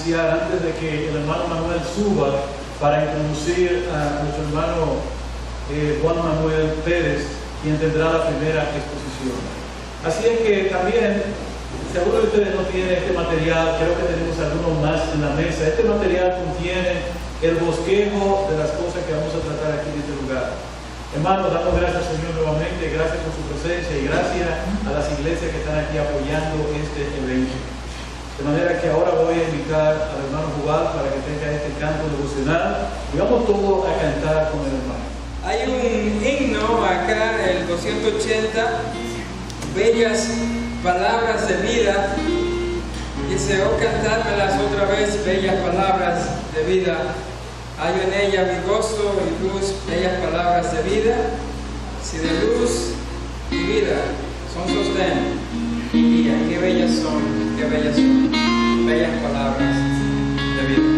iniciar, antes de que el hermano Manuel suba para introducir a nuestro hermano Juan Manuel Pérez, quien tendrá la primera exposición. Así es que también, seguro que ustedes no tienen este material, creo que tenemos algunos más en la mesa. Este material contiene el bosquejo de las cosas que vamos a tratar aquí en este lugar. Hermanos, damos gracias al Señor nuevamente, gracias por su presencia y gracias a las iglesias que están aquí apoyando este evento. De manera que ahora voy a invitar al hermano Jubal para que tenga este canto devocional y vamos todos a cantar con el hermano. Hay un himno acá, el 280, bellas palabras de vida. Dice, oh, cantármelas otra vez, bellas palabras de vida. Hay en ella mi gozo y luz, bellas palabras de vida. Si de luz y vida son sostén y guía, qué bellas son, bellas palabras de vida.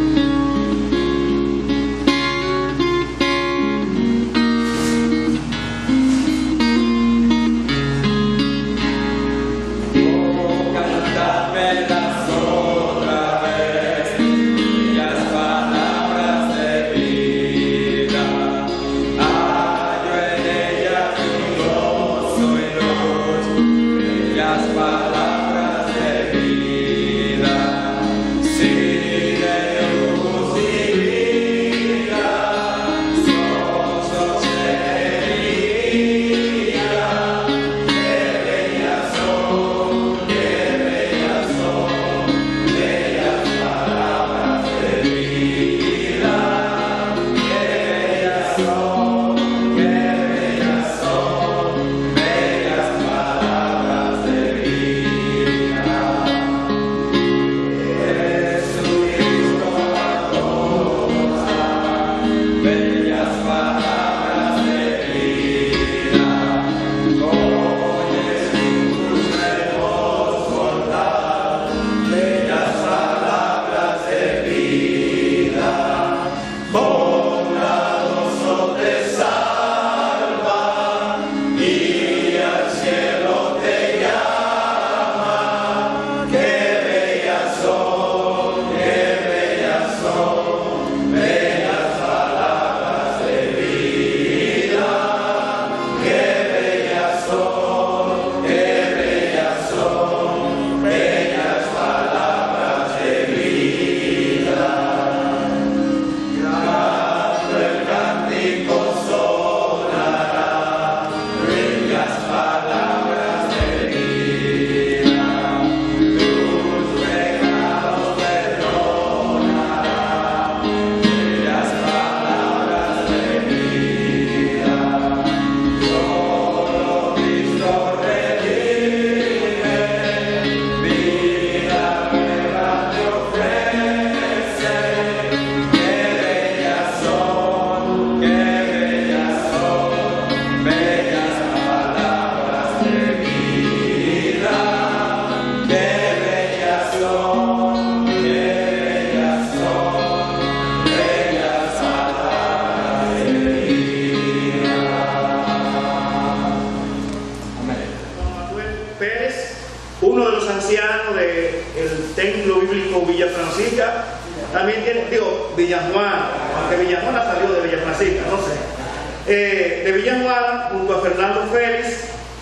También tiene, Villajuana, aunque Villajuana salió de Villa Francisca, no sé. De Villajuana, junto a Fernando Félix,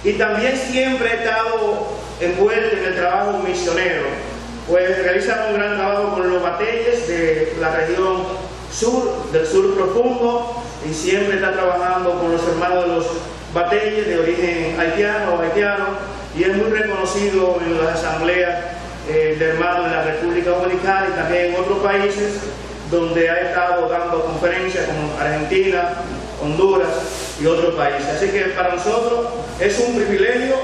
y también siempre he estado envuelto en el trabajo misionero. Pues realizan un gran trabajo con los bateyes de la región sur, del sur profundo, y siempre está trabajando con los hermanos de los bateyes de origen haitiano, y es muy reconocido en las asambleas de hermanos de la República Dominicana y también en otros países donde ha estado dando conferencias como Argentina, Honduras y otros países. Así que para nosotros es un privilegio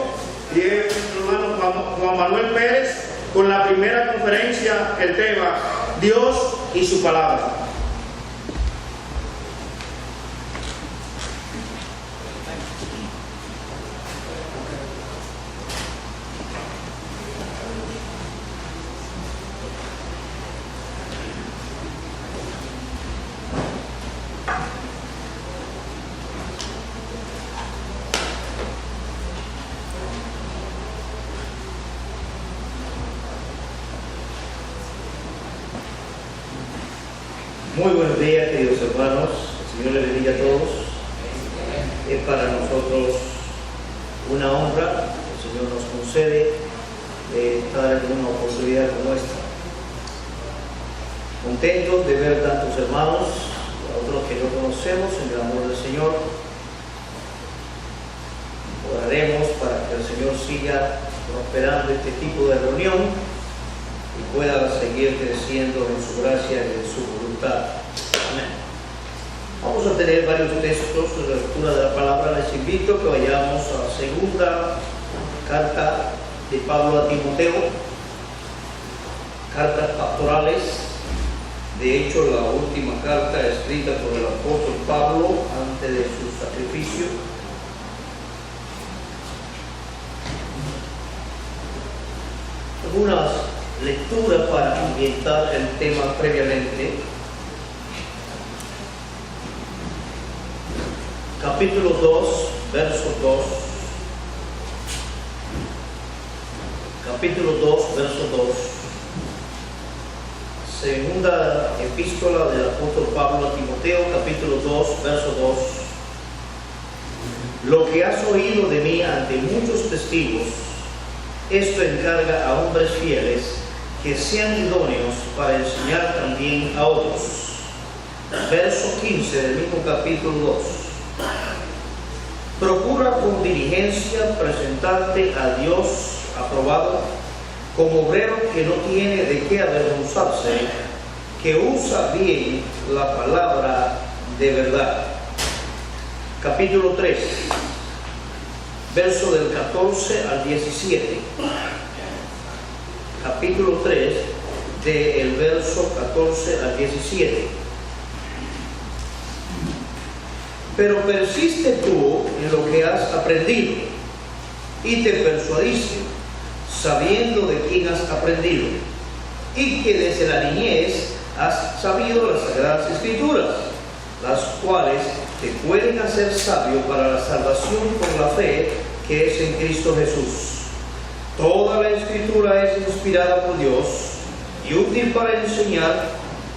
y es nuestro hermano Juan Manuel Pérez con la primera conferencia, el tema Dios y su palabra. Muy buenos días, queridos hermanos. El Señor les bendiga a todos. Es para nosotros una honra que el Señor nos concede estar en una oportunidad como esta. Contentos de ver tantos hermanos, a otros que no conocemos, en el amor del Señor. Oraremos para que el Señor siga prosperando este tipo de reunión y pueda seguir creciendo en su gracia y en su voluntad. Amén. Vamos a tener varios textos de la lectura de la palabra. Les invito a que vayamos a la segunda carta de Pablo a Timoteo, cartas pastorales. De hecho, la última carta escrita por el apóstol Pablo antes de su sacrificio. Algunas lecturas para ambientar el tema previamente. Capítulo 2, verso 2. Capítulo 2, verso 2. Segunda epístola del apóstol Pablo a Timoteo, capítulo 2, verso 2. Lo que has oído de mí ante muchos testigos, esto encarga a hombres fieles que sean idóneos para enseñar también a otros. Verso 15 del mismo capítulo 2. Procura con diligencia presentarte a Dios aprobado, como obrero que no tiene de qué avergonzarse, que usa bien la palabra de verdad. Capítulo 3, verso del 14 al 17. Capítulo 3, del verso 14 al 17. Pero persiste tú en lo que has aprendido y te persuadiste, sabiendo de quién has aprendido, y que desde la niñez has sabido las Sagradas Escrituras, las cuales te pueden hacer sabio para la salvación por la fe que es en Cristo Jesús. Toda la Escritura es inspirada por Dios y útil para enseñar,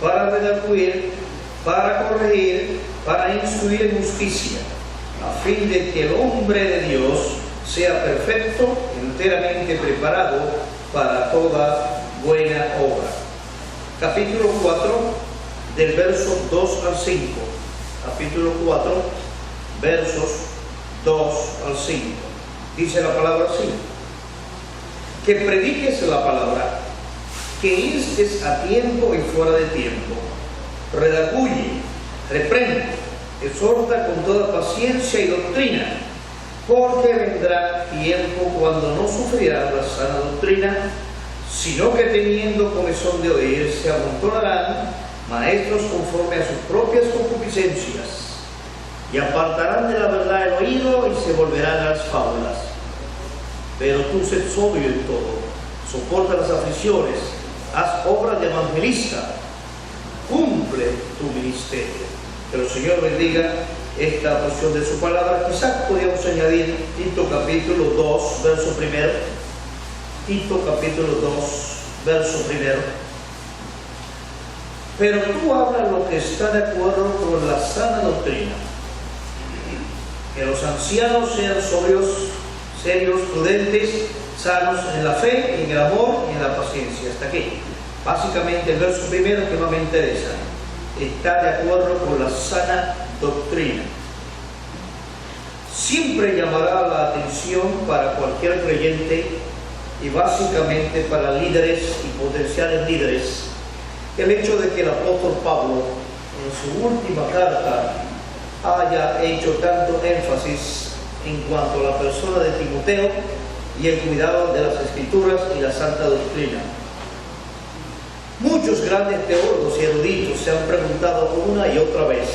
para redarguir, para corregir, para instruir en justicia, a fin de que el hombre de Dios sea perfecto, enteramente preparado para toda buena obra. Capítulo 4, del verso 2 al 5. Capítulo 4, versos 2 al 5. Dice la palabra así: que prediques la palabra, que instes a tiempo y fuera de tiempo, redarguye, reprende, exhorta con toda paciencia y doctrina, porque vendrá tiempo cuando no sufrirán la sana doctrina, sino que teniendo comezón de oír, se amontonarán maestros conforme a sus propias concupiscencias, y apartarán de la verdad el oído y se volverán a las fábulas. Pero tú sé sobrio en todo, soporta las aflicciones, haz obras de evangelista, cumple tu ministerio. Que el Señor bendiga esta porción de su palabra. Quizás podríamos añadir Tito capítulo 2, verso 1. Tito capítulo 2, verso 1. Pero tú hablas lo que está de acuerdo con la sana doctrina. Que los ancianos sean sobrios, serios, prudentes, sanos en la fe, en el amor y en la paciencia. Hasta aquí. Básicamente el verso primero que más me interesa. Está de acuerdo con la sana doctrina. Siempre llamará la atención para cualquier creyente y básicamente para líderes y potenciales líderes el hecho de que el apóstol Pablo en su última carta haya hecho tanto énfasis en cuanto a la persona de Timoteo y el cuidado de las Escrituras y la santa doctrina. Muchos grandes teólogos y eruditos se han preguntado una y otra vez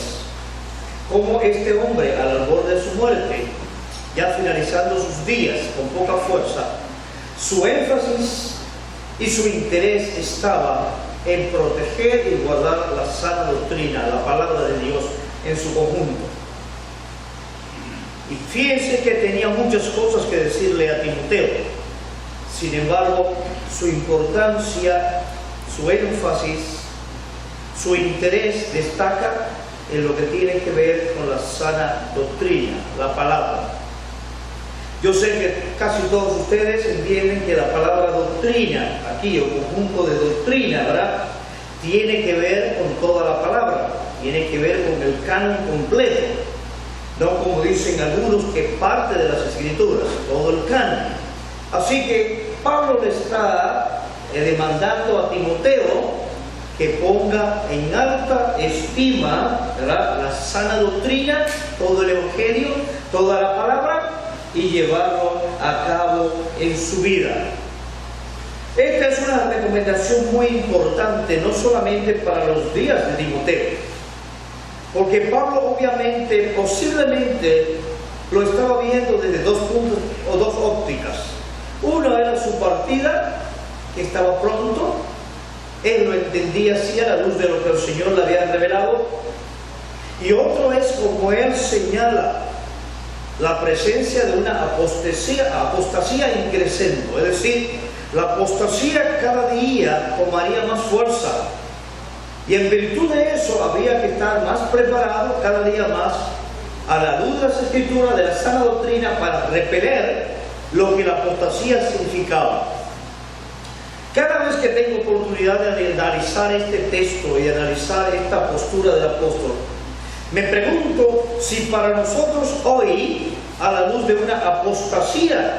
cómo este hombre, al borde de su muerte, ya finalizando sus días con poca fuerza, su énfasis y su interés estaba en proteger y guardar la sana doctrina, la palabra de Dios en su conjunto. Y fíjense que tenía muchas cosas que decirle a Timoteo. Sin embargo, su importancia, su énfasis su interés destaca en lo que tiene que ver con la sana doctrina, la palabra. Yo sé que casi todos ustedes entienden que la palabra doctrina, aquí, o conjunto de doctrina, ¿verdad?, tiene que ver con toda la palabra, tiene que ver con el canon completo, no como dicen algunos que parte de las Escrituras, todo el canon. Así que Pablo le está demandando a Timoteo que ponga en alta estima, ¿verdad?, la sana doctrina, todo el Evangelio, toda la palabra, y llevarlo a cabo en su vida. Esta es una recomendación muy importante, no solamente para los días de Timoteo, porque Pablo obviamente, posiblemente, lo estaba viendo desde dos puntos o dos ópticas. Una era su partida, que estaba pronto. Él lo entendía así a la luz de lo que el Señor le había revelado. Y otro es como él señala la presencia de una apostasía increscendo, es decir, la apostasía cada día tomaría más fuerza, y en virtud de eso había que estar más preparado cada día más a la luz de las Escrituras, de la sana doctrina, para repeler lo que la apostasía significaba. Cada vez que tengo oportunidad de analizar este texto y analizar esta postura del apóstol, me pregunto si para nosotros hoy, a la luz de una apostasía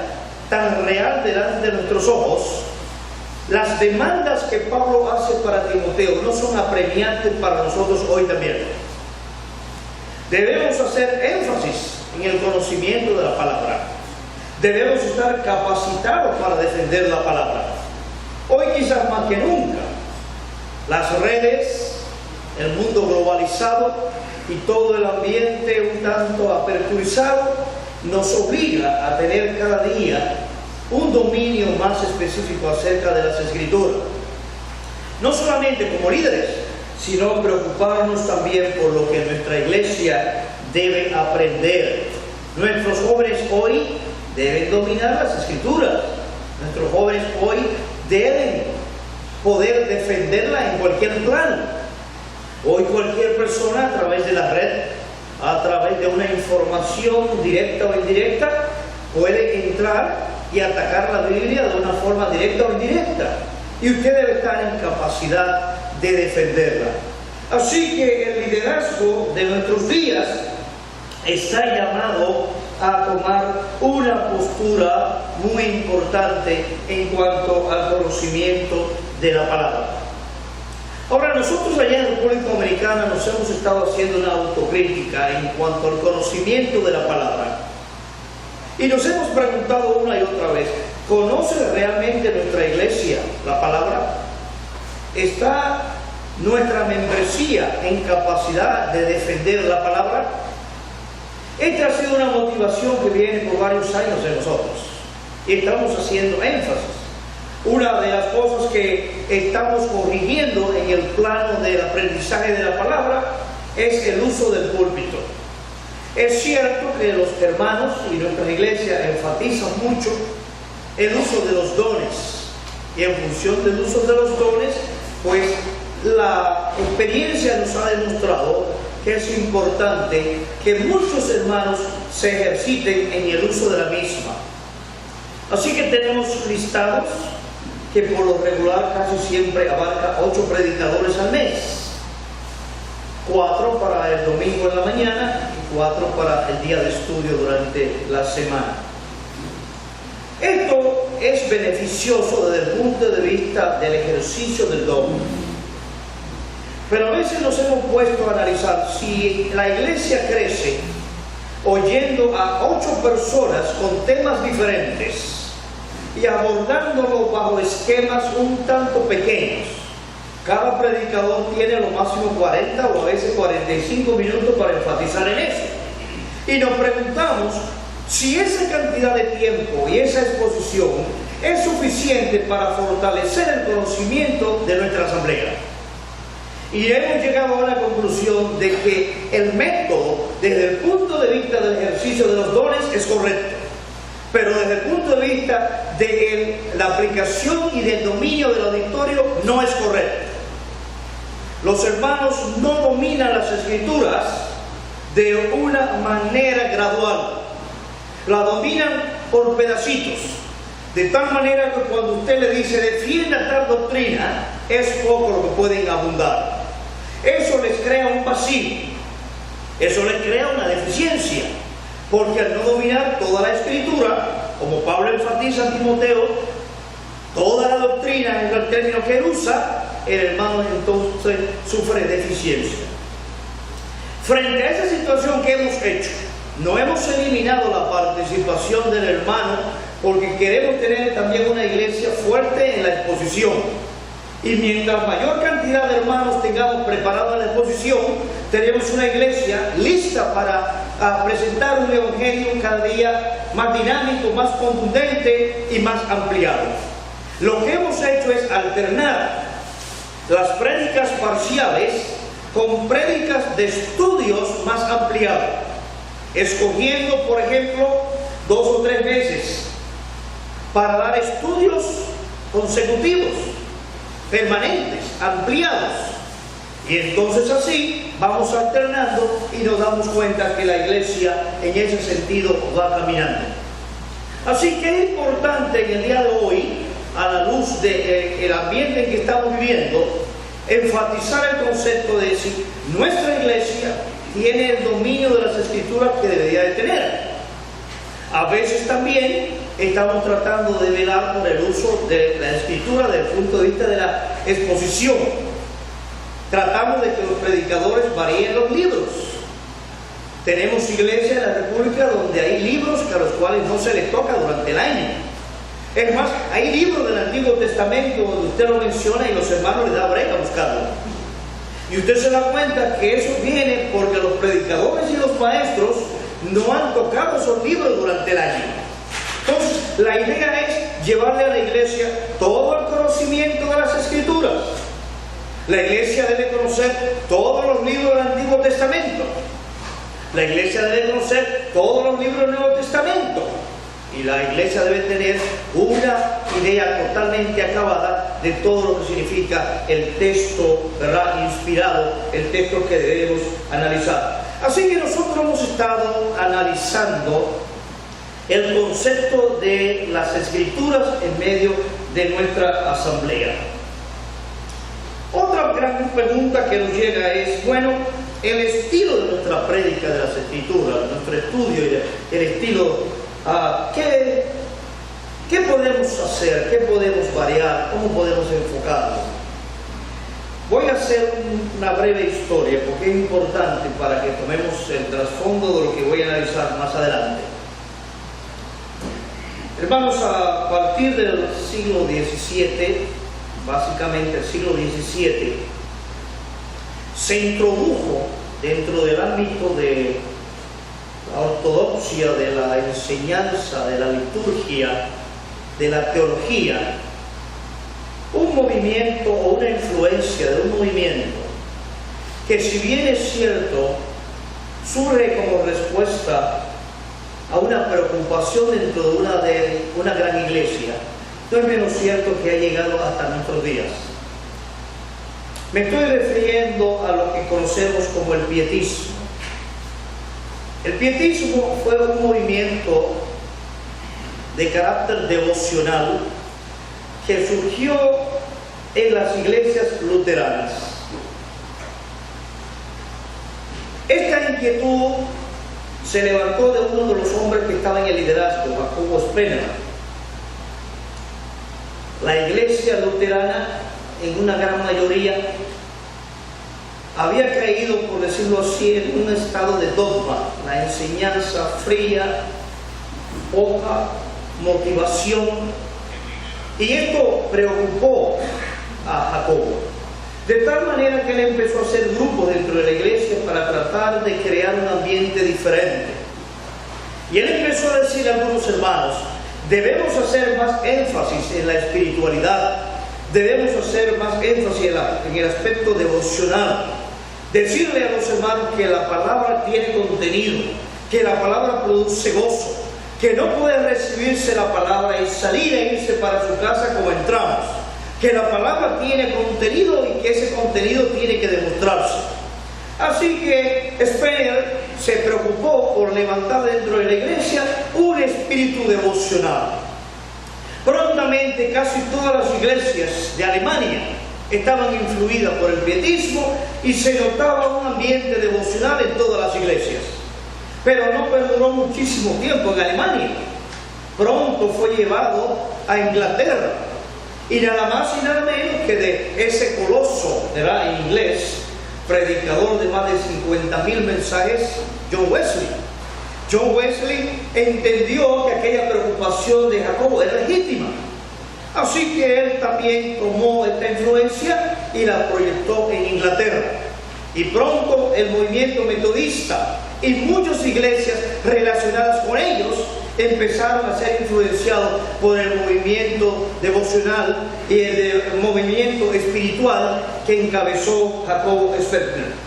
tan real delante de nuestros ojos, las demandas que Pablo hace para Timoteo no son apremiantes para nosotros hoy también. Debemos hacer énfasis en el conocimiento de la palabra. Debemos estar capacitados para defender la palabra. Hoy quizás más que nunca, las redes, el mundo globalizado y todo el ambiente un tanto aperturizado nos obliga a tener cada día un dominio más específico acerca de las Escrituras. No solamente como líderes, sino preocuparnos también por lo que nuestra iglesia debe aprender. Nuestros jóvenes hoy deben dominar las Escrituras. Nuestros jóvenes hoy deben poder defenderla en cualquier plano. Hoy cualquier persona a través de la red, a través de una información directa o indirecta, puede entrar y atacar la Biblia de una forma directa o indirecta. Y usted debe estar en capacidad de defenderla. Así que el liderazgo de nuestros días está llamado a tomar una postura muy importante en cuanto al conocimiento de la palabra. Ahora, nosotros allá en República Dominicana nos hemos estado haciendo una autocrítica en cuanto al conocimiento de la palabra. Y nos hemos preguntado una y otra vez, ¿conoce realmente nuestra iglesia la palabra? ¿Está nuestra membresía en capacidad de defender la palabra? Esta ha sido una motivación que viene por varios años de nosotros y estamos haciendo énfasis. Una de las cosas que estamos corrigiendo en el plano del aprendizaje de la palabra es el uso del púlpito. Es cierto que los hermanos y nuestra iglesia enfatizan mucho el uso de los dones, y en función del uso de los dones, pues la experiencia nos ha demostrado que es importante que muchos hermanos se ejerciten en el uso de la misma. Así que tenemos listados que por lo regular casi siempre abarca 8 predicadores al mes. 4 para el domingo en la mañana y 4 para el día de estudio durante la semana. Esto es beneficioso desde el punto de vista del ejercicio del don. Pero a veces nos hemos puesto a analizar si la iglesia crece oyendo a 8 personas con temas diferentes y abordándolo bajo esquemas un tanto pequeños. Cada predicador tiene a lo máximo 40 o a veces 45 minutos para enfatizar en eso. Y nos preguntamos si esa cantidad de tiempo y esa exposición es suficiente para fortalecer el conocimiento de nuestra asamblea. Y hemos llegado a la conclusión de que el método, desde el punto de vista del ejercicio de los dones, es correcto. Pero desde el punto de vista de la aplicación y del dominio del auditorio, no es correcto. Los hermanos no dominan las Escrituras de una manera gradual. La dominan por pedacitos. De tal manera que cuando usted le dice defienda tal doctrina, es poco lo que pueden abundar. Eso les crea un vacío. Eso les crea una deficiencia. Porque al no dominar toda la Escritura, como Pablo enfatiza a Timoteo, toda la doctrina es el término que él usa, el hermano entonces sufre deficiencia. Frente a esa situación que hemos hecho, no hemos eliminado la participación del hermano porque queremos tener también una iglesia fuerte en la exposición. Y mientras mayor cantidad de hermanos tengamos preparada la exposición, tenemos una iglesia lista para presentar un evangelio cada día más dinámico, más contundente y más ampliado. Lo que hemos hecho es alternar las prédicas parciales con prédicas de estudios más ampliados, escogiendo, por ejemplo, 2 o 3 veces para dar estudios consecutivos, permanentes, ampliados. Y entonces así vamos alternando y nos damos cuenta que la iglesia en ese sentido va caminando. Así que es importante en el día de hoy, a la luz del ambiente en que estamos viviendo, enfatizar el concepto de si nuestra iglesia tiene el dominio de las Escrituras que debería de tener. A veces también estamos tratando de velar por el uso de la Escritura desde el punto de vista de la exposición. Tratamos de que los predicadores varíen los libros. Tenemos iglesias en la República donde hay libros a los cuales no se les toca durante el año. Es más, hay libros del Antiguo Testamento donde usted lo menciona y los hermanos le da brega a buscarlo. Y usted se da cuenta que eso viene porque los predicadores y los maestros no han tocado esos libros durante el año. Entonces, la idea es llevarle a la iglesia todo el conocimiento de las Escrituras. La iglesia debe conocer todos los libros del Antiguo Testamento. La iglesia debe conocer todos los libros del Nuevo Testamento. Y la iglesia debe tener una idea totalmente acabada de todo lo que significa el texto, ¿verdad?, inspirado, el texto que debemos analizar. Así que nosotros hemos estado analizando el concepto de las Escrituras en medio de nuestra asamblea. Otra gran pregunta que nos llega es, bueno, el estilo de nuestra prédica de las Escrituras, nuestro estudio y el estilo, ¿qué podemos hacer? ¿Qué podemos variar? ¿Cómo podemos enfocarlo? Voy a hacer una breve historia porque es importante para que tomemos el trasfondo de lo que voy a analizar más adelante. Hermanos, a partir del siglo XVII, básicamente el siglo XVII, se introdujo dentro del ámbito de la ortodoxia, de la enseñanza, de la liturgia, de la teología, un movimiento o una influencia de un movimiento que, si bien es cierto, surge como respuesta a una preocupación dentro de una gran iglesia, no es menos cierto que ha llegado hasta nuestros días. Me estoy refiriendo a lo que conocemos como el pietismo. El pietismo fue un movimiento de carácter devocional que surgió en las iglesias luteranas. Esta inquietud se levantó de uno de los hombres que estaba en el liderazgo, Jacobo Spener. La iglesia luterana, en una gran mayoría, había caído, por decirlo así, en un estado de dogma, la enseñanza fría, poca motivación, y esto preocupó a Jacobo, de tal manera que él empezó a hacer grupos dentro de la iglesia para tratar de crear un ambiente diferente. Y él empezó a decirle a algunos hermanos, debemos hacer más énfasis en la espiritualidad, debemos hacer más énfasis en el aspecto devocional, decirle a los hermanos que la palabra tiene contenido, que la palabra produce gozo, que no puede recibirse la palabra y salir e irse para su casa como entramos. que la palabra tiene contenido y que ese contenido tiene que demostrarse. Así que Spener se preocupó por levantar dentro de la iglesia un espíritu devocional. Prontamente casi todas las iglesias de Alemania estaban influidas por el pietismo y se notaba un ambiente devocional en todas las iglesias. Pero no perduró muchísimo tiempo en Alemania. Pronto fue llevado a Inglaterra y nada más y nada menos que de ese coloso, ¿verdad?, inglés, predicador de más de 50.000 mensajes, John Wesley. John Wesley entendió que aquella preocupación de Jacobo era legítima. Así que él también tomó esta influencia y la proyectó en Inglaterra. Y pronto el movimiento metodista y muchas iglesias relacionadas con ellos empezaron a ser influenciados por el movimiento devocional y el movimiento espiritual que encabezó Jacobo Spener.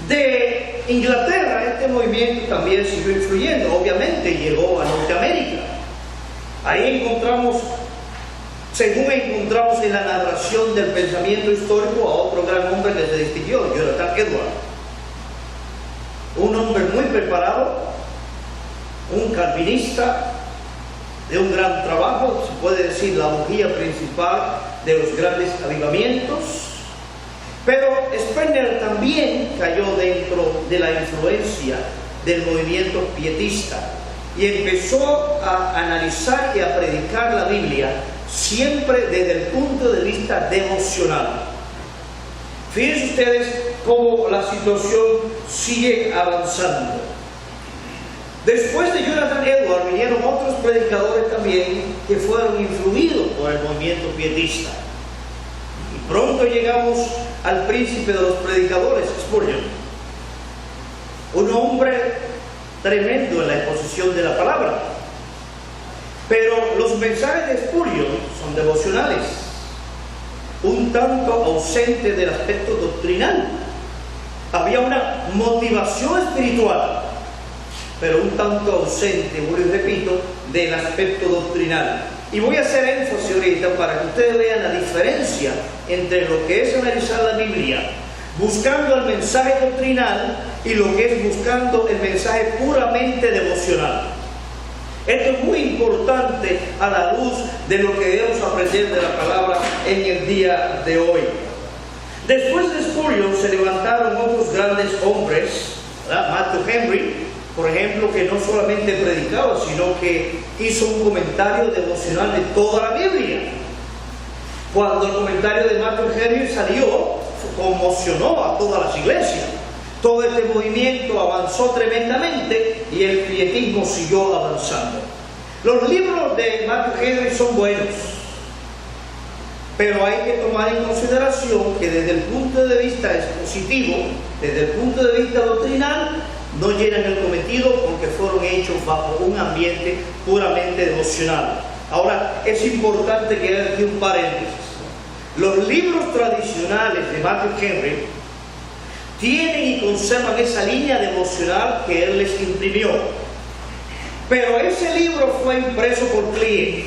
De Inglaterra este movimiento también siguió influyendo, obviamente llegó a Norteamérica. Ahí encontramos, según encontramos en la narración del pensamiento histórico, a otro gran hombre que se distinguió, Jonathan Edwards. Un hombre muy preparado, un calvinista de un gran trabajo, se puede decir la bujía principal de los grandes avivamientos. Pero Spener también cayó dentro de la influencia del movimiento pietista y empezó a analizar y a predicar la Biblia siempre desde el punto de vista devocional. Fíjense ustedes cómo la situación sigue avanzando. Después de Jonathan Edwards vinieron otros predicadores también que fueron influidos por el movimiento pietista. Y pronto llegamos al príncipe de los predicadores, Spurgeon. Un hombre tremendo en la exposición de la palabra. Pero los mensajes de Spurgeon son devocionales, un tanto ausente del aspecto doctrinal. Había una motivación espiritual, pero un tanto ausente, vuelvo y repito, del aspecto doctrinal. Y voy a hacer énfasis ahorita para que ustedes vean la diferencia entre lo que es analizar la Biblia buscando el mensaje doctrinal y lo que es buscando el mensaje puramente devocional. Esto es muy importante a la luz de lo que debemos aprender de la palabra en el día de hoy. Después de Spurgeon se levantaron otros grandes hombres, ¿verdad? Matthew Henry, por ejemplo, que no solamente predicaba, sino que hizo un comentario devocional de toda la Biblia. Cuando el comentario de Matthew Henry salió, conmocionó a todas las iglesias. Todo este movimiento avanzó tremendamente y el pietismo siguió avanzando. Los libros de Matthew Henry son buenos, pero hay que tomar en consideración que desde el punto de vista expositivo, desde el punto de vista doctrinal, no llenan el cometido porque fueron hechos bajo un ambiente puramente devocional. Ahora, es importante que haga aquí un paréntesis. Los libros tradicionales de Matthew Henry tienen y conservan esa línea devocional que él les imprimió. Pero ese libro fue impreso por Clee.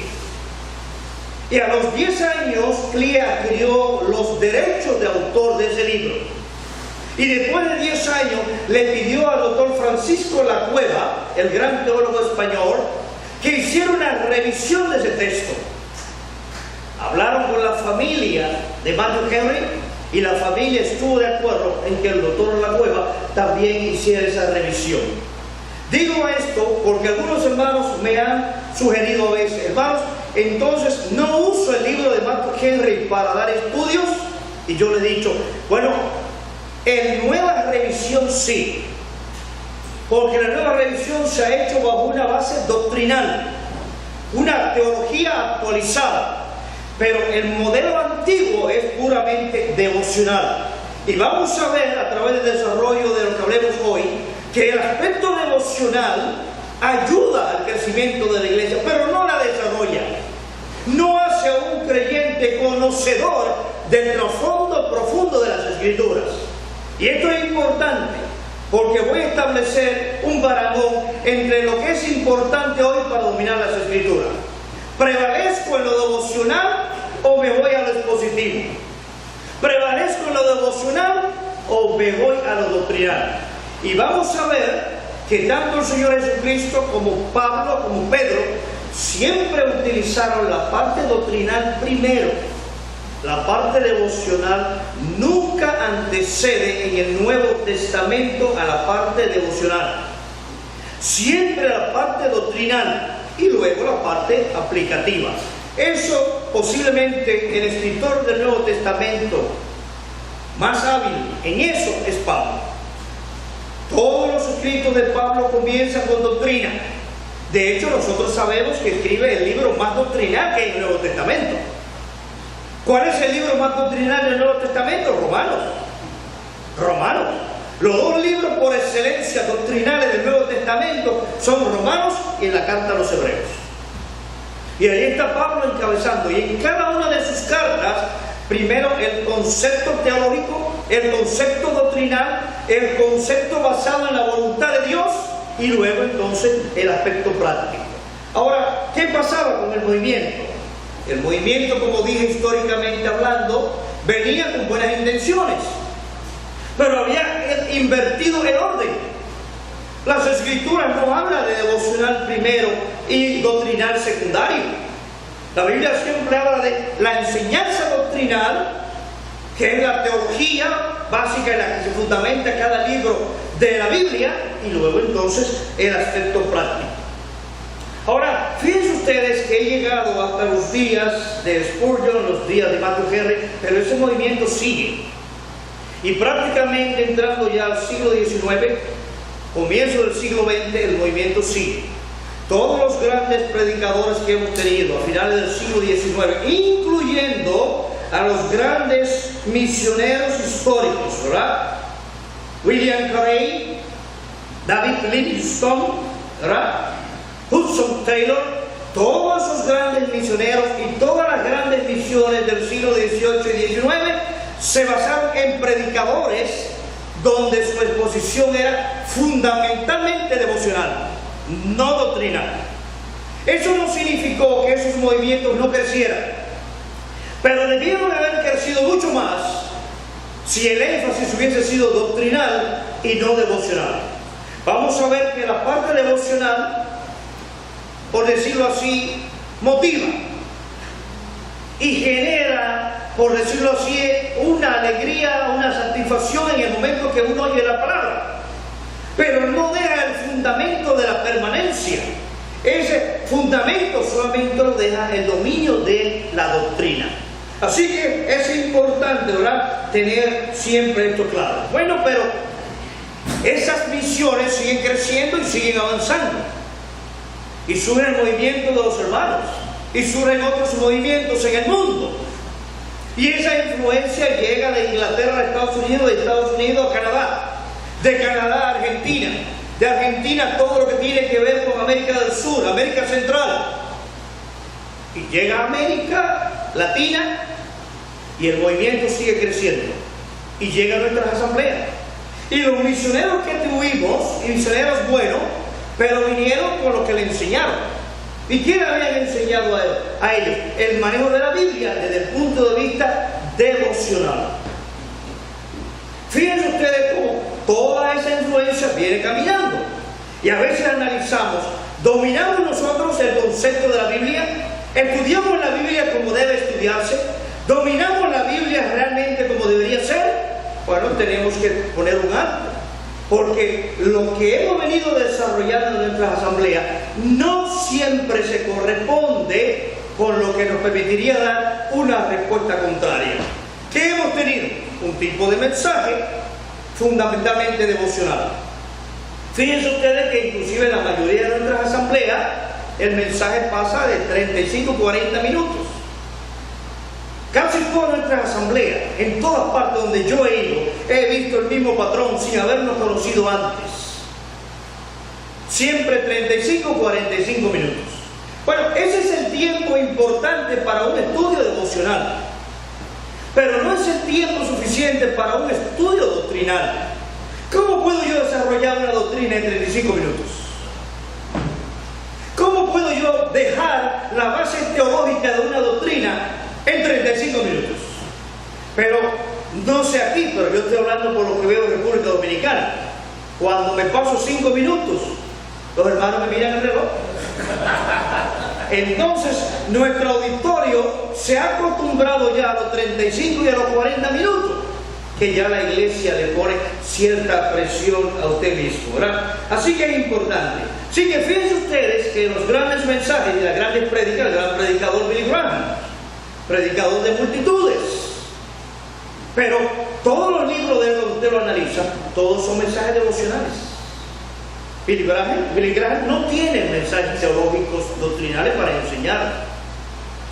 Y a los 10 años, Clee adquirió los derechos de autor de ese libro. Y después de 10 años, le pidió al doctor Francisco Lacueva, el gran teólogo español, que hiciera una revisión de ese texto. Hablaron con la familia de Matthew Henry y la familia estuvo de acuerdo en que el doctor Lacueva también hiciera esa revisión. Digo esto porque algunos hermanos me han sugerido a veces, hermanos, entonces no uso el libro de Matthew Henry para dar estudios, y yo le he dicho, bueno, en nueva revisión sí, porque la nueva revisión se ha hecho bajo una base doctrinal, una teología actualizada. Pero el modelo antiguo es puramente devocional. Y vamos a ver a través del desarrollo de lo que hablemos hoy, que el aspecto devocional ayuda al crecimiento de la iglesia, pero no la desarrolla. No hace a un creyente conocedor del trasfondo profundo de las Escrituras. Y esto es importante, porque voy a establecer un parangón entre lo que es importante hoy para dominar las Escrituras. ¿Prevalezco en lo devocional o me voy a lo expositivo? ¿Prevalezco en lo devocional o me voy a lo doctrinal? Y vamos a ver que tanto el Señor Jesucristo como Pablo, como Pedro, siempre utilizaron la parte doctrinal primero. La parte devocional nunca antecede en el Nuevo Testamento a la parte devocional. Siempre la parte doctrinal y luego la parte aplicativa. Eso posiblemente el escritor del Nuevo Testamento más hábil en eso es Pablo. Todos los escritos de Pablo comienzan con doctrina. De hecho, nosotros sabemos que escribe el libro más doctrinal que hay en el Nuevo Testamento. ¿Cuál es el libro más doctrinal del Nuevo Testamento? Romanos. Los dos libros por excelencia doctrinales del Nuevo Testamento son Romanos y la carta a los Hebreos. Y ahí está Pablo encabezando. Y en cada una de sus cartas, primero el concepto teológico, el concepto doctrinal, el concepto basado en la voluntad de Dios y luego entonces el aspecto práctico. Ahora, ¿qué pasaba con el movimiento? El movimiento, como dije históricamente hablando, venía con buenas intenciones, pero había invertido el orden. Las Escrituras no hablan de devocional primero y doctrinal secundario. La Biblia siempre habla de la enseñanza doctrinal, que es la teología básica en la que se fundamenta cada libro de la Biblia, y luego entonces el aspecto práctico. Ahora, fíjense ustedes que he llegado hasta los días de Spurgeon, los días de Matthew Henry, pero ese movimiento sigue. Y prácticamente entrando ya al siglo XIX, comienzo del siglo XX, el movimiento sigue. Todos los grandes predicadores que hemos tenido a finales del siglo XIX, incluyendo a los grandes misioneros históricos, ¿verdad? William Carey, David Livingstone, ¿verdad? Hudson Taylor, todos esos grandes misioneros y todas las grandes misiones del siglo XVIII y XIX se basaron en predicadores donde su exposición era fundamentalmente devocional, no doctrinal. Eso no significó que esos movimientos no crecieran, pero debieron haber crecido mucho más si el énfasis hubiese sido doctrinal y no devocional. Vamos a ver que la parte devocional, por decirlo así, motiva y genera, por decirlo así, una alegría, una satisfacción en el momento que uno oye la palabra, pero no deja el fundamento de la permanencia. Ese fundamento solamente lo deja el dominio de la doctrina. Así que es importante, ¿verdad?, tener siempre esto claro. Bueno, pero esas misiones siguen creciendo y siguen avanzando. Y surge el movimiento de los hermanos. Y surgen otros movimientos en el mundo. Y esa influencia llega de Inglaterra a Estados Unidos, de Estados Unidos a Canadá, de Canadá a Argentina, de Argentina a todo lo que tiene que ver con América del Sur, América Central. Y llega a América Latina y el movimiento sigue creciendo. Y llega a nuestras asambleas. Y los misioneros que tuvimos, y misioneros buenos, pero vinieron con lo que le enseñaron. ¿Y quién habían enseñado a ellos? El manejo de la Biblia desde el punto de vista devocional. Fíjense ustedes cómo toda esa influencia viene caminando. Y a veces analizamos, ¿dominamos nosotros el concepto de la Biblia? ¿Estudiamos la Biblia como debe estudiarse? ¿Dominamos la Biblia realmente como debería ser? Bueno, tenemos que poner un alto. Porque lo que hemos venido desarrollando en nuestras asambleas no siempre se corresponde con lo que nos permitiría dar una respuesta contraria. ¿Qué hemos tenido? Un tipo de mensaje fundamentalmente devocional. Fíjense ustedes que inclusive en la mayoría de nuestras asambleas el mensaje pasa de 35-40 minutos. Casi todas nuestras asambleas, en todas partes donde yo he ido, he visto el mismo patrón sin habernos conocido antes. Siempre 35-45 minutos. Bueno, ese es el tiempo importante para un estudio devocional. Pero no es el tiempo suficiente para un estudio doctrinal. ¿Cómo puedo yo desarrollar una doctrina en 35 minutos? ¿Cómo puedo yo dejar la base teológica de una doctrina en 35 minutos. Pero no sé aquí, pero yo estoy hablando por lo que veo en República Dominicana. Cuando me paso 5 minutos, los hermanos me miran el reloj. Entonces, nuestro auditorio se ha acostumbrado ya a los 35 y a los 40 minutos, que ya la iglesia le pone cierta presión a usted mismo, ¿verdad? Así que es importante. Así que fíjense ustedes que los grandes mensajes y las grandes prédicas, el gran predicador Billy Graham, predicador de multitudes. Pero todos los libros de él, cuando usted lo analiza, todos son mensajes devocionales. Billy Graham no tiene mensajes teológicos doctrinales para enseñar.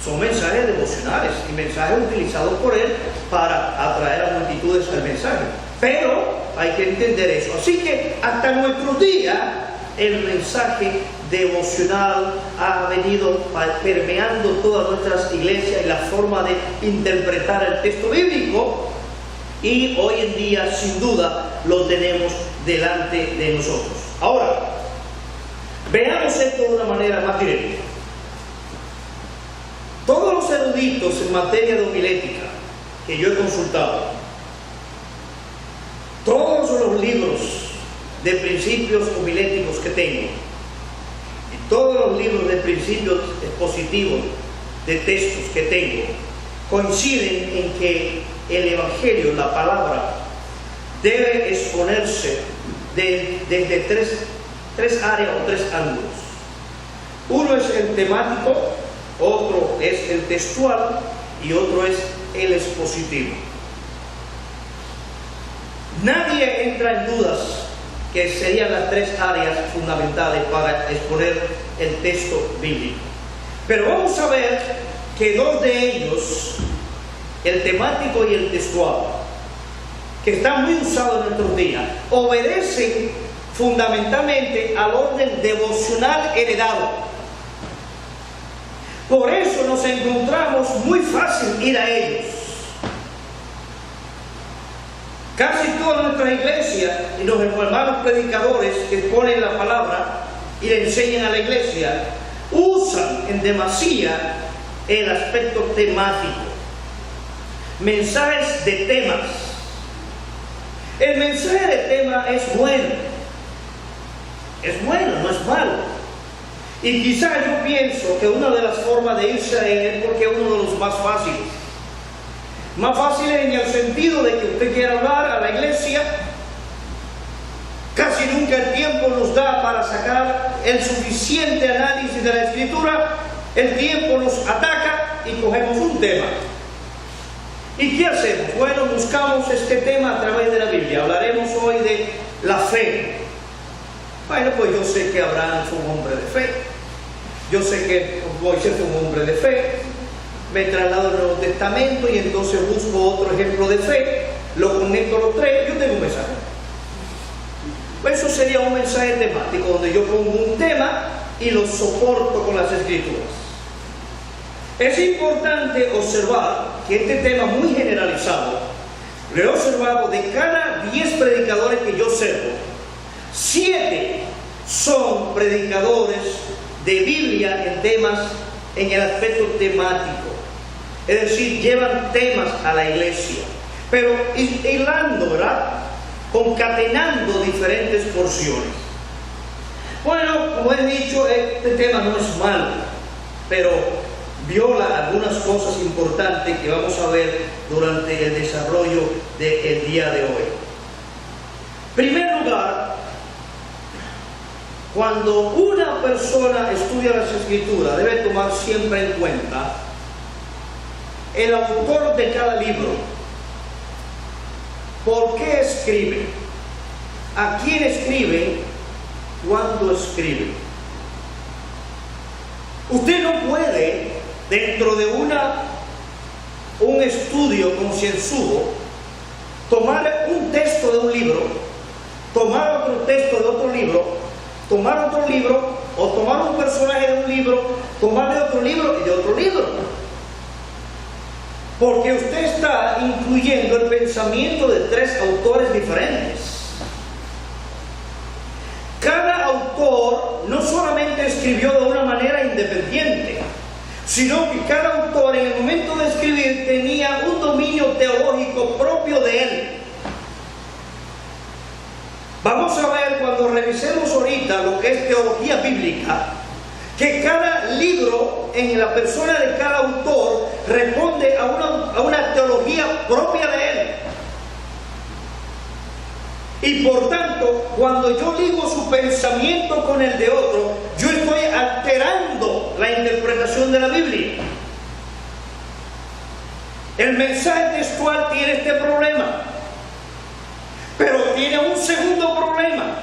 Son mensajes devocionales y mensajes utilizados por él para atraer a multitudes al mensaje. Pero hay que entender eso. Así que hasta nuestros días el mensaje devocional ha venido permeando todas nuestras iglesias y la forma de interpretar el texto bíblico, y hoy en día sin duda lo tenemos delante de nosotros. Ahora, veamos esto de una manera más directa. Todos los eruditos en materia de homilética que yo he consultado, todos los libros de principios homiléticos que tengo, y todos los libros de principios expositivos de textos que tengo, coinciden en que el Evangelio, la palabra, debe exponerse desde tres áreas o tres ángulos. Uno es el temático, otro es el textual y otro es el expositivo. Nadie entra en dudas que serían las tres áreas fundamentales para exponer el texto bíblico. Pero vamos a ver que dos de ellos, el temático y el textual, que están muy usados en nuestros días, obedecen fundamentalmente al orden devocional heredado. Por eso nos encontramos muy fácil ir a ellos. Casi todas nuestras iglesias y los hermanos predicadores que ponen la palabra y le enseñan a la iglesia usan en demasía el aspecto temático. Mensajes de temas. El mensaje de tema es bueno, no es malo. Y quizá yo pienso que una de las formas de irse a él es porque es uno de los más fáciles. Más fáciles en el sentido de que usted quiera hablar a la iglesia, casi nunca el tiempo nos da para sacar el suficiente análisis de la Escritura, el tiempo nos ataca y cogemos un tema. ¿Y qué hacemos? Bueno, buscamos este tema a través de la Biblia. Hablaremos hoy de la fe. Bueno, pues yo sé que Abraham fue un hombre de fe. Yo sé que Moisés fue un hombre de fe. Me traslado al Nuevo Testamento y entonces busco otro ejemplo de fe. Lo conecto a los tres. Yo tengo un mensaje. Pues eso sería un mensaje temático donde yo pongo un tema y lo soporto con las Escrituras. Es importante observar que este tema muy generalizado, lo he observado de cada 10 predicadores que yo observo, 7 son predicadores de Biblia en temas, en el aspecto temático. Es decir, llevan temas a la iglesia, pero hilando, ¿verdad? Concatenando diferentes porciones. Bueno, como he dicho, este tema no es malo, pero viola algunas cosas importantes que vamos a ver durante el desarrollo del día de hoy. En primer lugar, cuando una persona estudia las Escrituras, debe tomar siempre en cuenta el autor de cada libro. ¿Por qué escribe? ¿A quién escribe? ¿Cuándo escribe? Usted no puede, dentro de un estudio concienzudo, tomar un texto de un libro, tomar otro texto de otro libro, tomar otro libro, o tomar un personaje de un libro, tomar de otro libro y de otro libro. Porque usted está incluyendo el pensamiento de 3 autores diferentes. Cada autor no solamente escribió de una manera independiente, sino que cada autor en el momento de escribir tenía un dominio teológico propio de él. Vamos a ver cuando revisemos ahorita lo que es teología bíblica, que cada libro en la persona de cada autor responde a una teología propia de él. Y por tanto, cuando yo ligo su pensamiento con el de otro, yo estoy alterando la interpretación de la Biblia. El mensaje textual tiene este problema, pero tiene un segundo problema.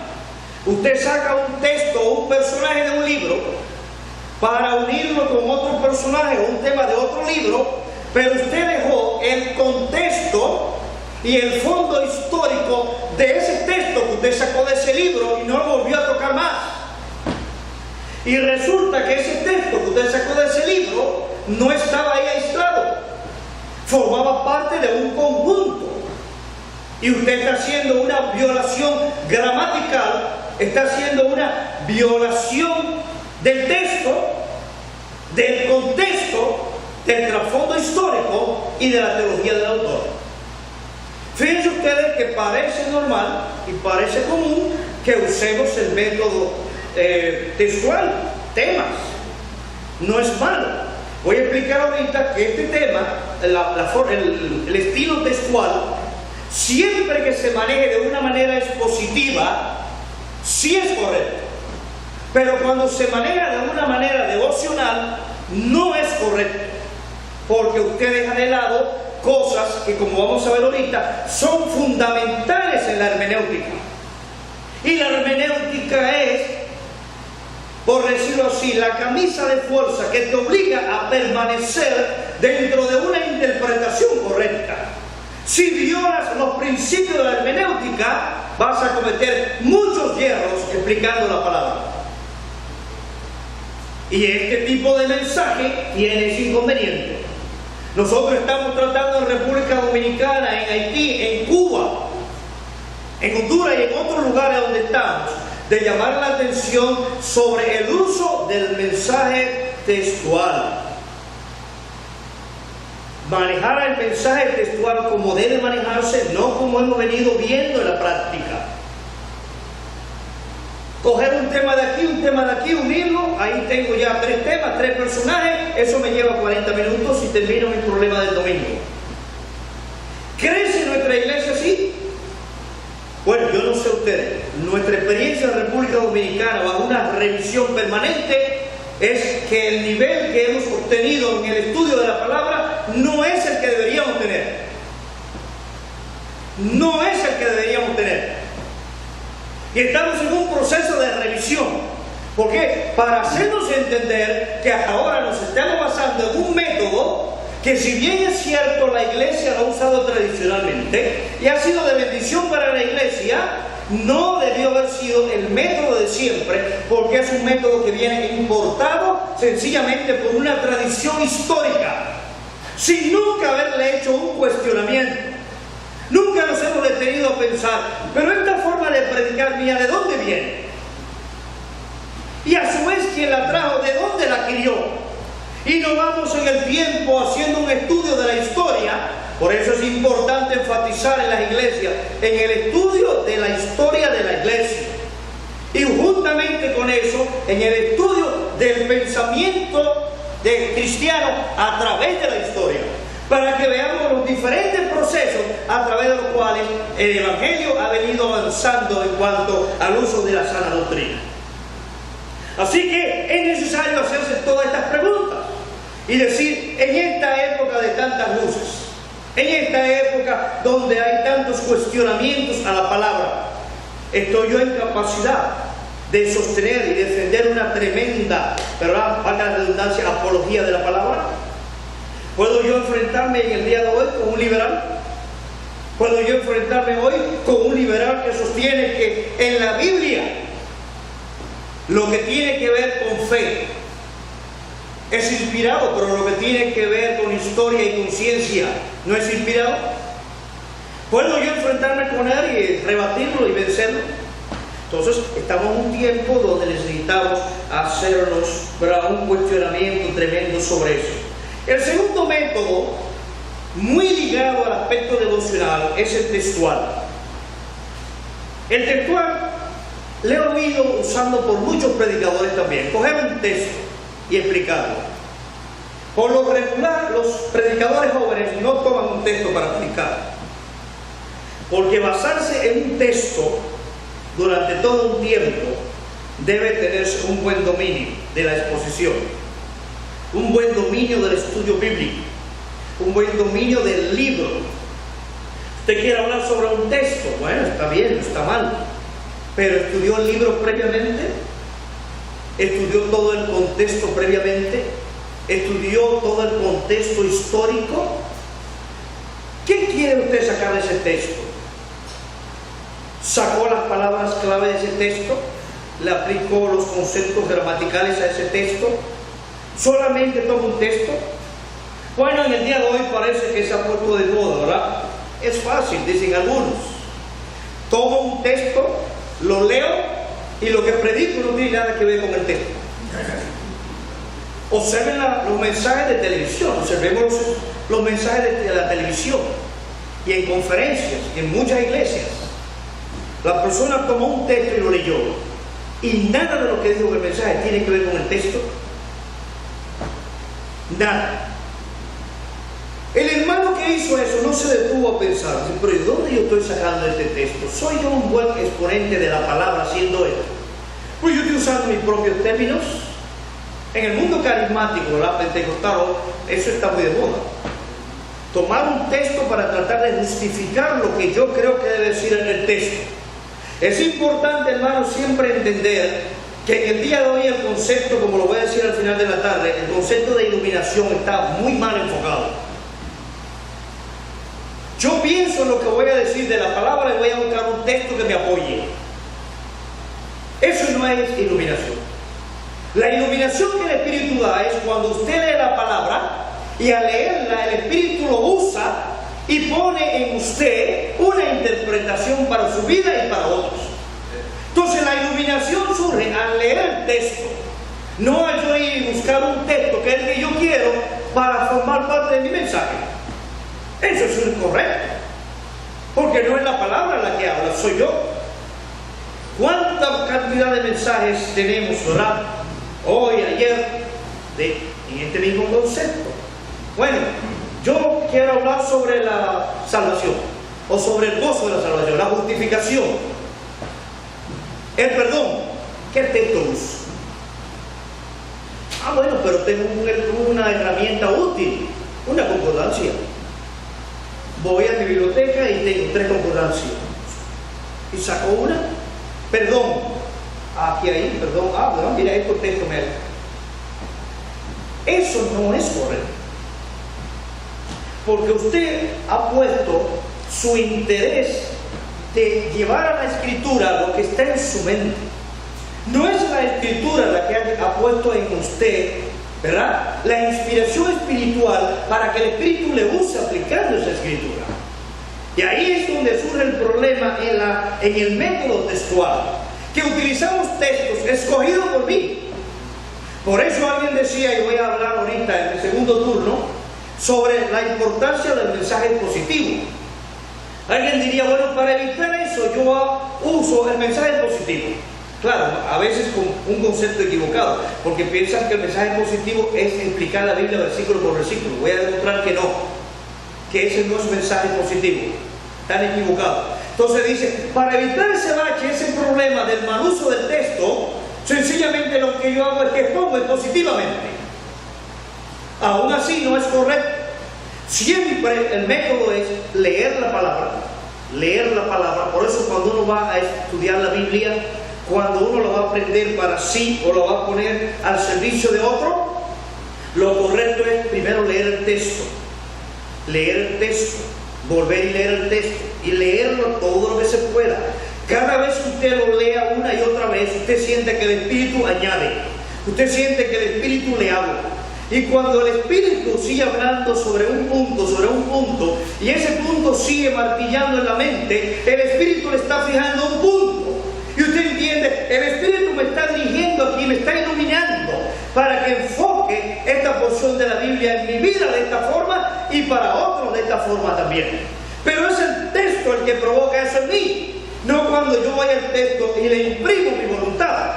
Usted saca un texto o un personaje de un libro para unirlo con otro personaje o un tema de otro libro, pero usted dejó el contexto y el fondo histórico de ese texto que usted sacó de ese libro y no lo volvió a tocar más. Y resulta que ese texto que usted sacó de ese libro no estaba ahí aislado, formaba parte de un conjunto. Y usted está haciendo una violación gramatical, está haciendo una violación del texto, del contexto, del trasfondo histórico y de la teología del autor. Fíjense ustedes que parece normal y parece común que usemos el método textual, temas. No es malo. Voy a explicar ahorita que este tema, el estilo textual, siempre que se maneje de una manera expositiva, sí es correcto. Pero cuando se maneja de una manera devocional, no es correcto. Porque usted deja de lado cosas que, como vamos a ver ahorita, son fundamentales en la hermenéutica. Y la hermenéutica es, por decirlo así, la camisa de fuerza que te obliga a permanecer dentro de una interpretación correcta. Si violas los principios de la hermenéutica, vas a cometer muchos hierros explicando la palabra. Y este tipo de mensaje tiene ese inconveniente. Nosotros estamos tratando en República Dominicana, en Haití, en Cuba, en Honduras y en otros lugares donde estamos, de llamar la atención sobre el uso del mensaje textual. Manejar el mensaje textual como debe manejarse, no como hemos venido viendo en la práctica. Coger un tema de aquí, unirlo, ahí tengo ya 3 temas, 3 personajes, eso me lleva 40 minutos y termino mi problema del domingo. ¿Crece nuestra iglesia así? Bueno, yo no sé ustedes, nuestra experiencia en República Dominicana bajo una revisión permanente es que el nivel que hemos obtenido en el estudio de la palabra no es el que deberíamos tener. No es el que deberíamos tener. Y estamos en un proceso de revisión. ¿Por qué? Para hacernos entender que hasta ahora nos estamos basando en un método que, si bien es cierto, la iglesia lo ha usado tradicionalmente y ha sido de bendición para la iglesia, no debió haber sido el método de siempre, porque es un método que viene importado sencillamente por una tradición histórica, sin nunca haberle hecho un cuestionamiento. Nunca nos hemos detenido a pensar, pero esta forma de predicar mía, ¿de dónde viene? Y a su vez, ¿quién la trajo? ¿De dónde la crió? Y no vamos en el tiempo haciendo un estudio de la historia. Por eso es importante enfatizar en las iglesias, en el estudio de la historia de la iglesia. Y juntamente con eso, en el estudio del pensamiento del cristiano a través de la historia, para que veamos los diferentes procesos a través de los cuales el Evangelio ha venido avanzando en cuanto al uso de la sana doctrina. Así que es necesario hacerse todas estas preguntas y decir, en esta época de tantas luces, en esta época donde hay tantos cuestionamientos a la palabra, ¿estoy yo en capacidad de sostener y defender una tremenda, ¿verdad?, valga la redundancia, apología de la palabra? ¿Puedo yo enfrentarme en el día de hoy con un liberal? ¿Puedo yo enfrentarme hoy con un liberal que sostiene que en la Biblia lo que tiene que ver con fe es inspirado, pero lo que tiene que ver con historia y conciencia no es inspirado? ¿Puedo yo enfrentarme con él y rebatirlo y vencerlo? Entonces, estamos en un tiempo donde necesitamos hacernos, ¿verdad?, un cuestionamiento tremendo sobre eso. El segundo método, muy ligado al aspecto devocional, es el textual. El textual le he oído usando por muchos predicadores también. Coger un texto y explicarlo. Por lo regular, los predicadores jóvenes no toman un texto para explicar, porque basarse en un texto durante todo un tiempo debe tenerse un buen dominio de la exposición, un buen dominio del estudio bíblico, un buen dominio del libro. Usted quiere hablar sobre un texto, bueno, está bien, no está mal, pero ¿estudió el libro previamente? ¿Estudió todo el contexto previamente? ¿Estudió todo el contexto histórico? ¿Qué quiere usted sacar de ese texto? ¿Sacó las palabras clave de ese texto? ¿Le aplicó los conceptos gramaticales a ese texto? ¿Solamente toma un texto? Bueno, en el día de hoy parece que se ha puesto de moda, ¿verdad? Es fácil, dicen algunos. Tomo un texto, lo leo y lo que predico no tiene nada que ver con el texto. Observen los mensajes de televisión, observemos los mensajes de la televisión y en conferencias, y en muchas iglesias. La persona tomó un texto y lo leyó, y nada de lo que dijo en el mensaje tiene que ver con el texto. Nada. El hermano que hizo eso no se detuvo a pensar, pero ¿de dónde yo estoy sacando este texto? ¿Soy yo un buen exponente de la palabra haciendo esto? Pues yo estoy usando mis propios términos. En el mundo carismático, ¿verdad?, pentecostal, eso está muy de moda. Tomar un texto para tratar de justificar lo que yo creo que debe decir en el texto. Es importante, hermano, siempre entender que en el día de hoy el concepto, como lo voy a decir al final de la tarde, el concepto de iluminación está muy mal enfocado. Yo pienso en lo que voy a decir de la palabra y voy a buscar un texto que me apoye. Eso no es iluminación. La iluminación que el Espíritu da es cuando usted lee la palabra y al leerla el Espíritu lo usa y pone en usted una interpretación para su vida y para otros. Entonces la iluminación surge al leer el texto, no al yo ir y buscar un texto que es el que yo quiero para formar parte de mi mensaje. Eso es incorrecto, porque no es la palabra la que habla, soy yo. ¿Cuánta cantidad de mensajes tenemos, verdad?, hoy, ayer, en este mismo concepto? Bueno, yo quiero hablar sobre la salvación, o sobre el gozo de la salvación, la justificación, el perdón. ¿Qué texto uso? Bueno, pero tengo una herramienta útil, una concordancia. Voy a mi biblioteca y tengo 3 concordancias. Y saco una. Perdón. Aquí ahí, perdón. Bueno, mira, este texto me... Eso no es correcto. Porque usted ha puesto su interés de llevar a la escritura lo que está en su mente. No es la escritura la que ha puesto en usted, ¿verdad?, la inspiración espiritual para que el Espíritu le use aplicando esa escritura. Y ahí es donde surge el problema en el método textual, que utilizamos textos escogidos por mí. Por eso alguien decía, y voy a hablar ahorita en el segundo turno, sobre la importancia del mensaje positivo. Alguien diría, bueno, para evitar eso yo uso el mensaje positivo. Claro, a veces con un concepto equivocado, porque piensan que el mensaje positivo es explicar la Biblia versículo por versículo. Voy a demostrar que no, que ese no es mensaje positivo. Están equivocados. Entonces dice, para evitar ese bache, ese problema del mal uso del texto, sencillamente lo que yo hago es que pongo positivamente. Aún así no es correcto. Siempre el método es leer la palabra. Leer la palabra. Por eso cuando uno va a estudiar la Biblia, cuando uno lo va a aprender para sí o lo va a poner al servicio de otro, lo correcto es primero leer el texto. Leer el texto. Volver y leer el texto. Y leerlo todo lo que se pueda. Cada vez que usted lo lea una y otra vez, usted siente que el Espíritu añade. Usted siente que el Espíritu le habla. Y cuando el Espíritu sigue hablando sobre un punto, y ese punto sigue martillando en la mente, el Espíritu le está fijando un punto. Y usted entiende el Espíritu me está dirigiendo aquí, me está iluminando para que enfoque esta porción de la Biblia en mi vida de esta forma y para otros de esta forma también. Pero es el texto el que provoca eso en mí, no cuando yo voy al texto y le imprimo mi voluntad.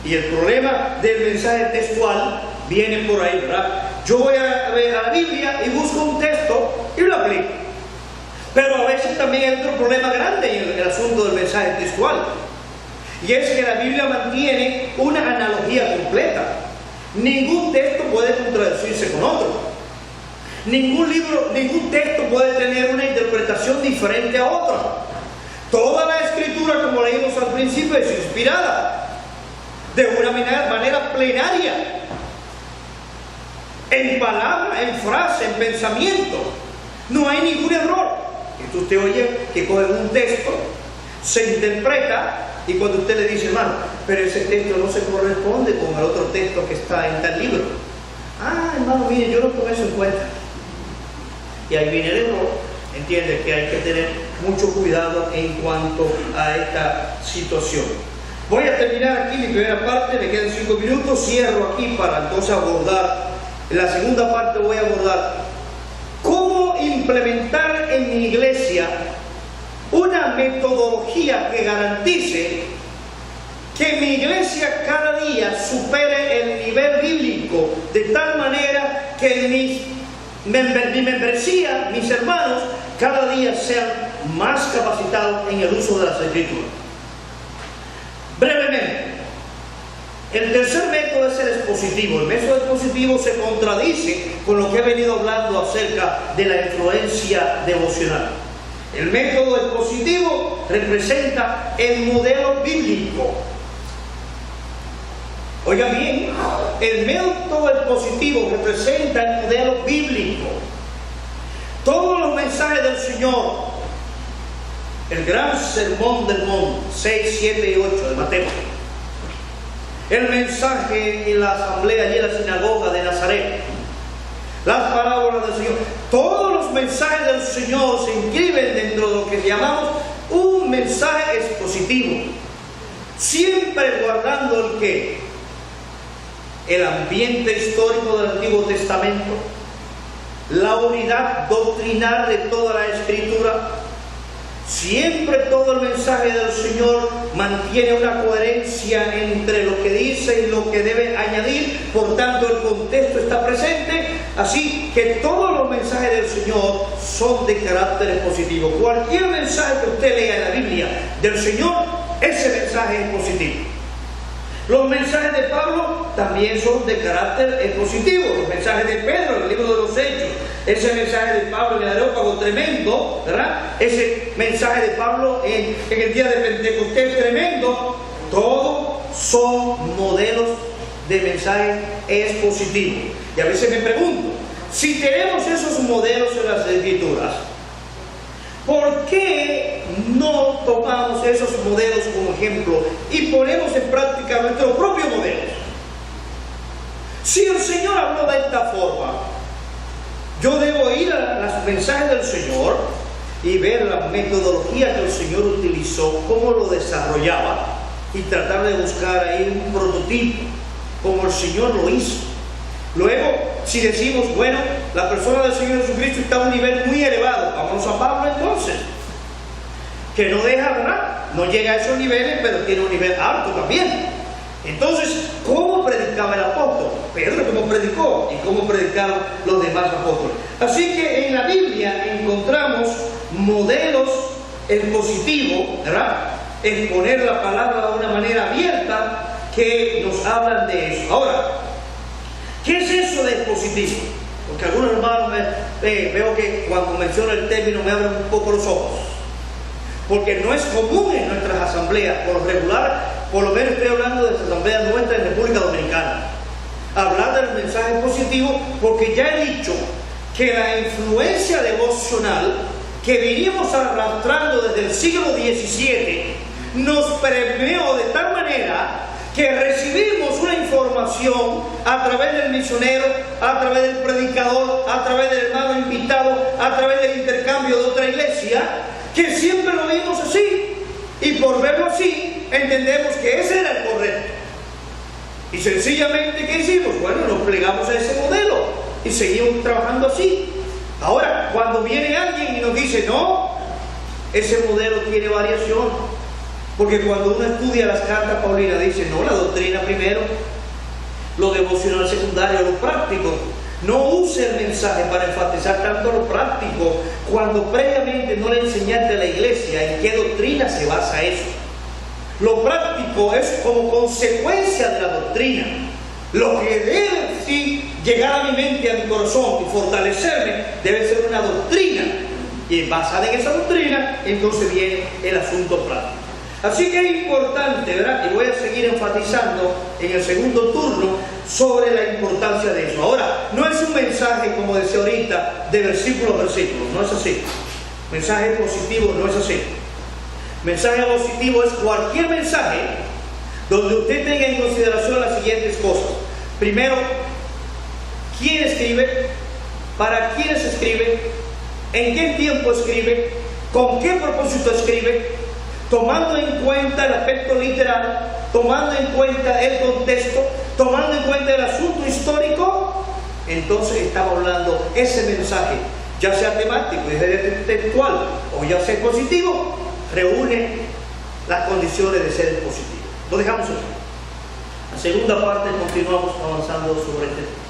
Y el problema del mensaje textual viene por ahí, ¿verdad? Yo voy a la Biblia y busco un texto y lo aplico. Pero a veces también hay otro problema grande en el asunto del mensaje textual. Y es que la Biblia mantiene una analogía completa. Ningún texto puede contradecirse con otro. Ningún texto puede tener una interpretación diferente a otra. Toda la escritura, como leímos al principio, es inspirada de una manera plenaria, en palabra, en frase, en pensamiento. No hay ningún error. Entonces usted oye que cogen un texto, se interpreta, y cuando usted le dice, hermano, pero ese texto no se corresponde con el otro texto que está en tal libro. Ah, hermano, mire, yo no tomé eso en cuenta. Y ahí viene el error. Entiende que hay que tener mucho cuidado en cuanto a esta situación. Voy a terminar aquí mi primera parte, me quedan 5 minutos, cierro aquí para entonces abordar, en la segunda parte voy a abordar cómo implementar en mi iglesia una metodología que garantice que mi iglesia cada día supere el nivel bíblico de tal manera que mi membresía, mis hermanos, cada día sean más capacitados en el uso de las escrituras. Brevemente, el tercer método es el expositivo. El método expositivo se contradice con lo que he venido hablando acerca de la influencia devocional. El método expositivo representa el modelo bíblico. Oiga bien, el método expositivo representa el modelo bíblico. Todos los mensajes del Señor, el gran sermón del monte, 6, 7 y 8 de Mateo, el mensaje en la asamblea y en la sinagoga de Nazaret, las parábolas del Señor, todos los mensajes del Señor se inscriben dentro de lo que llamamos un mensaje expositivo, siempre guardando el ¿qué? El ambiente histórico del Antiguo Testamento, la unidad doctrinal de toda la Escritura. Siempre todo el mensaje del Señor mantiene una coherencia entre lo que dice y lo que debe añadir, por tanto el contexto está presente, así que todos los mensajes del Señor son de carácter expositivo. Cualquier mensaje que usted lea en la Biblia del Señor, ese mensaje es positivo. Los mensajes de Pablo también son de carácter expositivo. Los mensajes de Pedro en el libro de los Hechos, ese mensaje de Pablo en el Areópago tremendo, ¿verdad? Ese mensaje de Pablo en el día de Pentecostés tremendo. Todos son modelos de mensaje expositivo. Y a veces me pregunto, si tenemos esos modelos en las Escrituras, ¿por qué no tomamos esos modelos como ejemplo y ponemos en práctica nuestro propio modelo? Si el Señor habló de esta forma, yo debo ir a los mensajes del Señor y ver la metodología que el Señor utilizó, cómo lo desarrollaba y tratar de buscar ahí un prototipo, como el Señor lo hizo. Luego, si decimos, bueno, la persona del Señor Jesucristo está a un nivel muy elevado, vámonos a Pablo entonces, que no deja, ¿verdad? No llega a esos niveles, pero tiene un nivel alto también. Entonces, ¿cómo predicaba el apóstol? Pedro, ¿cómo predicó? ¿Y cómo predicaron los demás apóstoles? Así que en la Biblia encontramos modelos expositivos, ¿verdad? Exponer la palabra de una manera abierta que nos hablan de eso. Ahora, ¿qué es eso de expositivo? Porque algunos hermanos veo que cuando menciono el término me abren un poco los ojos. Porque no es común en nuestras asambleas, por lo regular, por lo menos estoy hablando de las asambleas nuestras en República Dominicana, hablar del mensaje positivo, porque ya he dicho que la influencia devocional que vinimos arrastrando desde el siglo XVII nos permeó de tal manera que recibimos una información a través del misionero, a través del predicador, a través del hermano invitado, a través del intercambio de otra iglesia, que siempre lo vimos así. Y por verlo así, entendemos que ese era el correcto. Y sencillamente, ¿qué hicimos? Bueno, nos plegamos a ese modelo y seguimos trabajando así. Ahora, cuando viene alguien y nos dice, no, ese modelo tiene variación, porque cuando uno estudia las cartas paulinas, dice, no, la doctrina primero, lo devocional secundario, lo práctico. No use el mensaje para enfatizar tanto lo práctico, cuando previamente no le enseñaste a la iglesia en qué doctrina se basa eso. Lo práctico es como consecuencia de la doctrina. Lo que debe sí llegar a mi mente, a mi corazón y fortalecerme, debe ser una doctrina. Y basada en esa doctrina, entonces viene el asunto práctico. Así que es importante, ¿verdad? Y voy a seguir enfatizando en el segundo turno sobre la importancia de eso. Ahora, no es un mensaje, como decía ahorita, de versículo a versículo, no es así. Mensaje positivo no es así. Mensaje positivo es cualquier mensaje donde usted tenga en consideración las siguientes cosas. Primero, ¿quién escribe? ¿Para quiénes escribe? ¿En qué tiempo escribe? ¿Con qué propósito escribe? Tomando en cuenta el aspecto literal, tomando en cuenta el contexto, tomando en cuenta el asunto histórico, entonces estamos hablando ese mensaje, ya sea temático, ya sea textual o ya sea positivo, reúne las condiciones de ser positivo. Lo dejamos aquí. La segunda parte continuamos avanzando sobre este tema.